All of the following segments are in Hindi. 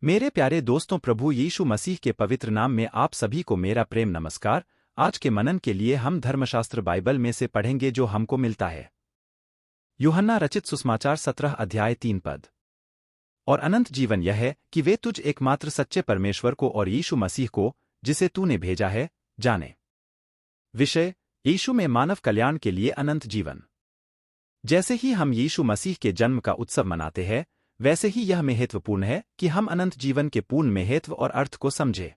मेरे प्यारे दोस्तों, प्रभु यीशु मसीह के पवित्र नाम में आप सभी को मेरा प्रेम नमस्कार। आज के मनन के लिए हम धर्मशास्त्र बाइबल में से पढ़ेंगे जो हमको मिलता है यूहन्ना रचित सुसमाचार 17 अध्याय 3 पद। और अनंत जीवन यह है कि वे तुझ एकमात्र सच्चे परमेश्वर को और यीशु मसीह को, जिसे तूने भेजा है, जाने। विषय: यीशु में मानव कल्याण के लिए अनंत जीवन। जैसे ही हम यीशु मसीह के जन्म का उत्सव मनाते हैं, वैसे ही यह महत्वपूर्ण है कि हम अनंत जीवन के पूर्ण महत्व और अर्थ को समझें।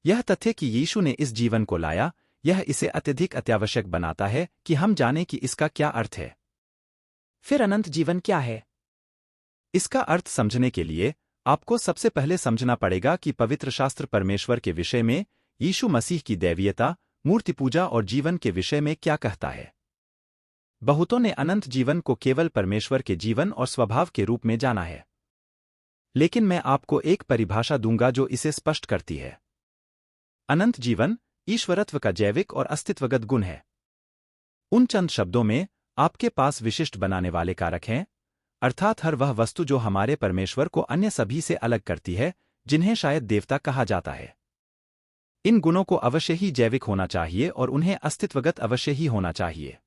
यह तथ्य कि यीशु ने इस जीवन को लाया, यह इसे अत्यधिक अत्यावश्यक बनाता है कि हम जानें कि इसका क्या अर्थ है। फिर अनंत जीवन क्या है? इसका अर्थ समझने के लिए आपको सबसे पहले समझना पड़ेगा कि पवित्र शास्त्र परमेश्वर के विषय में, यीशु मसीह की दैवीयता, मूर्ति पूजा और जीवन के विषय में क्या कहता है। बहुतों ने अनंत जीवन को केवल परमेश्वर के जीवन और स्वभाव के रूप में जाना है, लेकिन मैं आपको एक परिभाषा दूंगा जो इसे स्पष्ट करती है। अनंत जीवन ईश्वरत्व का जैविक और अस्तित्वगत गुण है। उन चंद शब्दों में, आपके पास विशिष्ट बनाने वाले कारक हैं, अर्थात हर वह वस्तु जो हमारे परमेश्वर को अन्य सभी से अलग करती है, जिन्हें शायद देवता कहा जाता है। इन गुणों को अवश्य ही जैविक होना चाहिए और उन्हें अस्तित्वगत अवश्य ही होना चाहिए।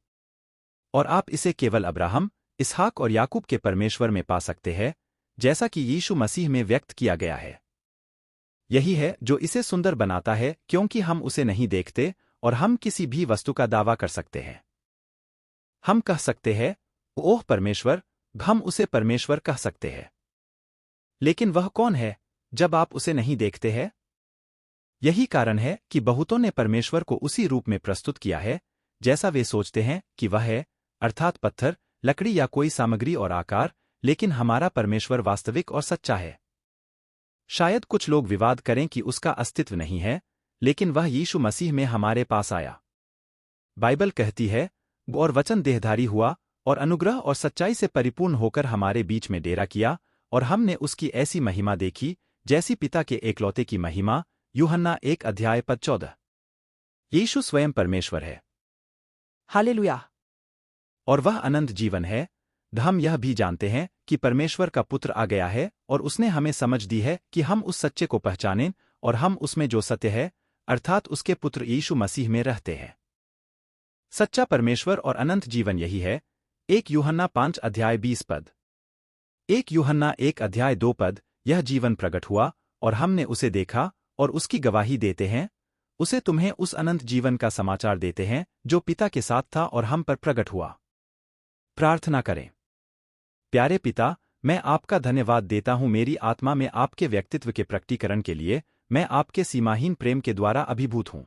और आप इसे केवल अब्राहम, इसहाक और याकूब के परमेश्वर में पा सकते हैं, जैसा कि यीशु मसीह में व्यक्त किया गया है। यही है जो इसे सुंदर बनाता है, क्योंकि हम उसे नहीं देखते और हम किसी भी वस्तु का दावा कर सकते हैं। हम कह सकते हैं, ओह परमेश्वर, हम उसे परमेश्वर कह सकते हैं। लेकिन वह कौन है जब आप उसे नहीं देखते हैं? यही कारण है कि बहुतों ने परमेश्वर को उसी रूप में प्रस्तुत किया है जैसा वे सोचते हैं कि वह है, अर्थात पत्थर, लकड़ी या कोई सामग्री और आकार, लेकिन हमारा परमेश्वर वास्तविक और सच्चा है। शायद कुछ लोग विवाद करें कि उसका अस्तित्व नहीं है, लेकिन वह यीशु मसीह में हमारे पास आया। बाइबल कहती है, और वचन देहधारी हुआ और अनुग्रह और सच्चाई से परिपूर्ण होकर हमारे बीच में डेरा किया, और हमने उसकी ऐसी महिमा देखी जैसी पिता के एकलौते की महिमा। यूहन्ना 1 अध्याय पद 14। यीशु स्वयं परमेश्वर है। हालेलुया! और वह अनंत जीवन है। हम यह भी जानते हैं कि परमेश्वर का पुत्र आ गया है और उसने हमें समझ दी है कि हम उस सच्चे को पहचानें और हम उसमें जो सत्य है, अर्थात उसके पुत्र यीशु मसीह में रहते हैं। सच्चा परमेश्वर और अनंत जीवन यही है। 1 यूहन्ना 5 अध्याय 20 पद। 1 यूहन्ना 1 अध्याय 2 पद। यह जीवन प्रकट हुआ और हमने उसे देखा और उसकी गवाही देते हैं, उसे तुम्हें उस अनंत जीवन का समाचार देते हैं जो पिता के साथ था और हम पर प्रकट हुआ। प्रार्थना करें। प्यारे पिता, मैं आपका धन्यवाद देता हूं मेरी आत्मा में आपके व्यक्तित्व के प्रकटीकरण के लिए। मैं आपके सीमाहीन प्रेम के द्वारा अभिभूत हूं।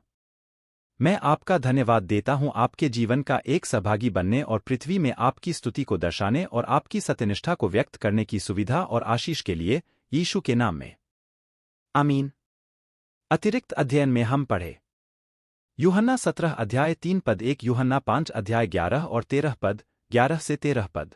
मैं आपका धन्यवाद देता हूं आपके जीवन का एक सहभागी बनने और पृथ्वी में आपकी स्तुति को दर्शाने और आपकी सत्यनिष्ठा को व्यक्त करने की सुविधा और आशीष के लिए, यीशु के नाम में, आमीन। अतिरिक्त अध्ययन में हम पढ़े यूहन्ना 17 अध्याय 3 पद, 1 यूहन्ना 5 अध्याय 11 और 13 पद, 11 से 13 पद।